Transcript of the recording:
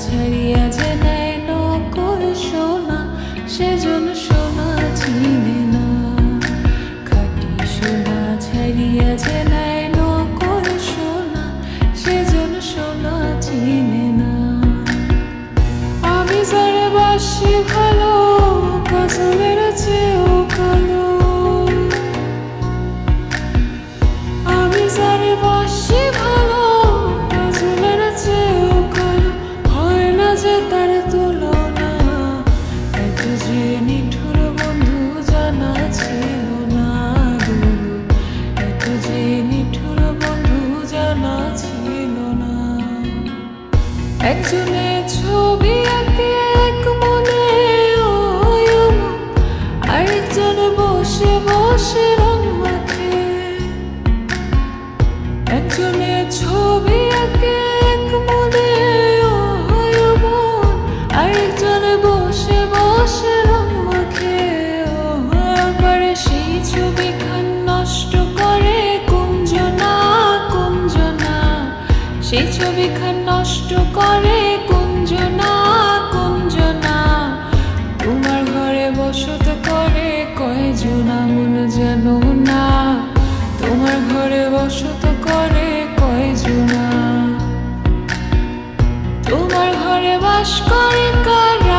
ছাড়িয়া যে নেয় নকল সোনা, সেজন সোনা চিনে না। খাঁটি সোনা ছাড়িয়া যে নেয় নকল সোনা, সেজন সোনা চিনে না। আমি যারে বাসি ভালো, কাজলের চেয়েও কালো। আমি যারে বাসি ভালো, কাজলের চেয়েও কালো। হয় না যে তার তুলনা, এত যে নিঠুর বন্ধু জানা ছিল না গো। এত যে নিঠুর বন্ধু জানা ছিল না। একজনের ছবি আঁকে এক মনে, আরেকজন বসে বসে রং মাখে। একজনের ছবি আঁকে এক মনে, আরেকজন বসে বসে রং মাখে। আবার সেই ছবিখান নষ্ট করে কুঞ্জনা, কুঞ্জনা। সেই ছবিখান নষ্ট করে কুঞ্জনা, কুঞ্জনা। তোমার ঘরে বসত করে কয়জনা মন জানো না। তোমার ঘরে বসত করে কয়জনা। তোমার ঘরে বাস করে কারা।